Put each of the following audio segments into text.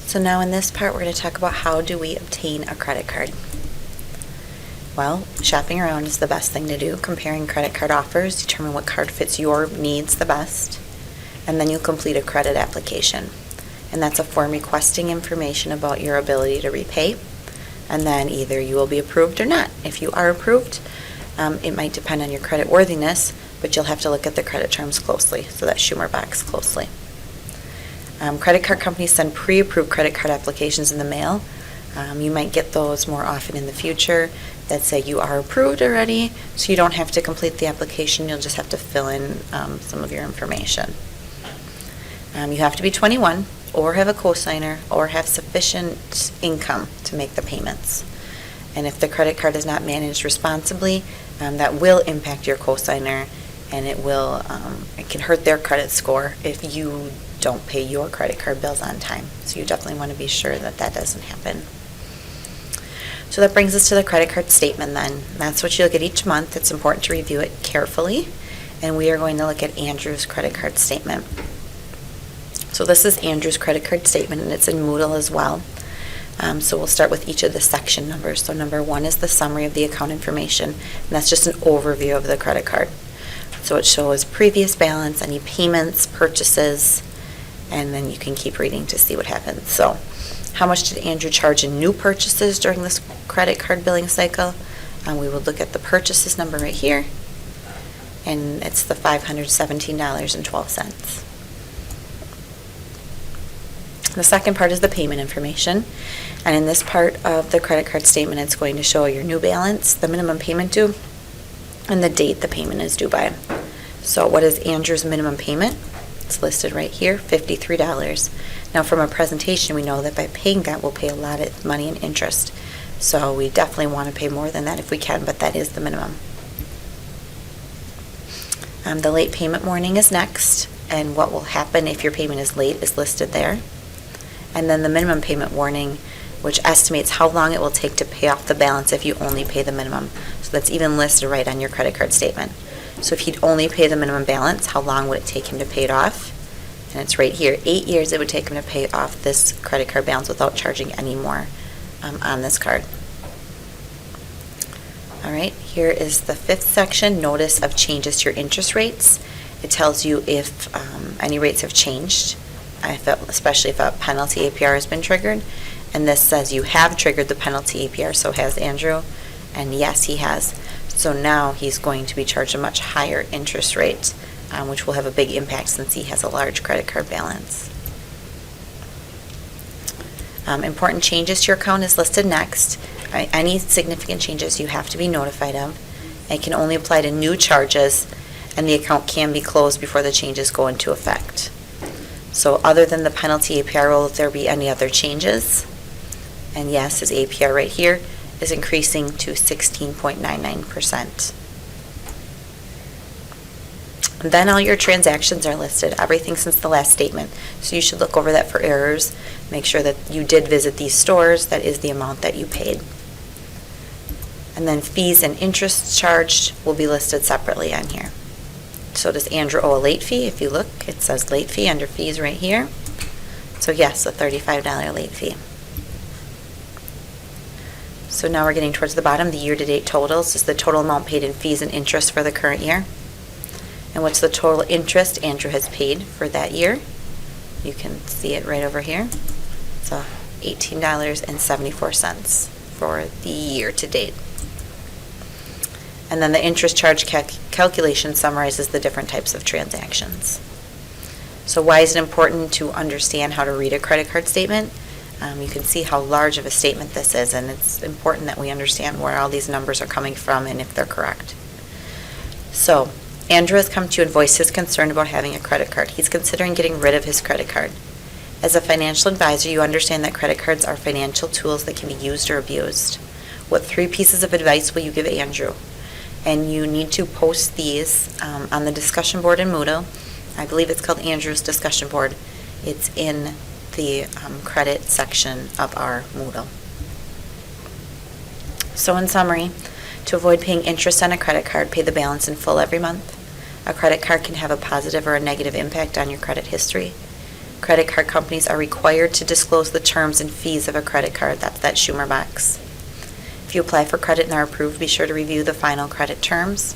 So now in this part, we're going to talk about how do we obtain a credit card. Well, shopping around is the best thing to do. Comparing credit card offers, determine what card fits your needs the best, and then you'll complete a credit application. And that's a form requesting information about your ability to repay, and then either you will be approved or not. If you are approved, it might depend on your credit worthiness, but you'll have to look at the credit terms closely, so that Schumer box closely. Credit card companies send pre-approved credit card applications in the mail. You might get those more often in the future that say you are approved already, so you don't have to complete the application. You'll just have to fill in some of your information. You have to be 21 or have a cosigner or have sufficient income to make the payments. And if the credit card is not managed responsibly, that will impact your cosigner, and it can hurt their credit score if you don't pay your credit card bills on time. So you definitely want to be sure that that doesn't happen. So that brings us to the credit card statement then. That's what you'll get each month. It's important to review it carefully. And we are going to look at Andrew's credit card statement. So this is Andrew's credit card statement, and it's in Moodle as well. So we'll start with each of the section numbers. So number 1 is the summary of the account information, and that's just an overview of the credit card. So it shows previous balance, any payments, purchases, and then you can keep reading to see what happens. So how much did Andrew charge in new purchases during this credit card billing cycle? We will look at the purchases number right here, and it's the $517.12. The second part is the payment information, and in this part of the credit card statement, it's going to show your new balance, the minimum payment due, and the date the payment is due by. So what is Andrew's minimum payment? It's listed right here, $53. Now from a presentation, we know that by paying that, we'll pay a lot of money in interest. So we definitely want to pay more than that if we can, but that is the minimum. The late payment warning is next, and what will happen if your payment is late is listed there. And then the minimum payment warning, which estimates how long it will take to pay off the balance if you only pay the minimum. So that's even listed right on your credit card statement. So if he'd only pay the minimum balance, how long would it take him to pay it off? And it's right here, 8 years it would take him to pay off this credit card balance without charging any more on this card. All right, here is the 5th section, notice of changes to your interest rates. It tells you if any rates have changed, especially if a penalty APR has been triggered. And this says you have triggered the penalty APR, so has Andrew, and yes, he has. So now he's going to be charged a much higher interest rate, which will have a big impact since he has a large credit card balance. Important changes to your account is listed next. Any significant changes you have to be notified of. It can only apply to new charges, and the account can be closed before the changes go into effect. So other than the penalty APR, will there be any other changes? And yes, his APR right here is increasing to 16.99%. Then all your transactions are listed, everything since the last statement. So you should look over that for errors. Make sure that you did visit these stores. That is the amount that you paid. And then fees and interest charged will be listed separately on here. So does Andrew owe a late fee? If you look, it says late fee under fees right here. So yes, a $35 late fee. So now we're getting towards the bottom. The year-to-date totals is the total amount paid in fees and interest for the current year. And what's the total interest Andrew has paid for that year? You can see it right over here. It's $18.74 for the year-to-date. And then the interest charge calculation summarizes the different types of transactions. So why is it important to understand how to read a credit card statement? You can see how large of a statement this is, and it's important that we understand where all these numbers are coming from and if they're correct. So Andrew has come to you and voiced his concern about having a credit card. He's considering getting rid of his credit card. As a financial advisor, you understand that credit cards are financial tools that can be used or abused. What 3 pieces of advice will you give Andrew? And you need to post these on the discussion board in Moodle. I believe it's called Andrew's discussion board. It's in the credit section of our Moodle. So in summary, to avoid paying interest on a credit card, pay the balance in full every month. A credit card can have a positive or a negative impact on your credit history. Credit card companies are required to disclose the terms and fees of a credit card. That's that Schumer box. If you apply for credit and are approved, be sure to review the final credit terms.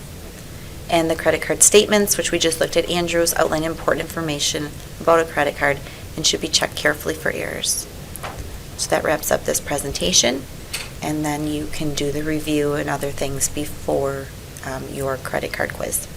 And the credit card statements, which we just looked at Andrews, outline important information about a credit card and should be checked carefully for errors. So that wraps up this presentation, and then you can do the review and other things before your credit card quiz.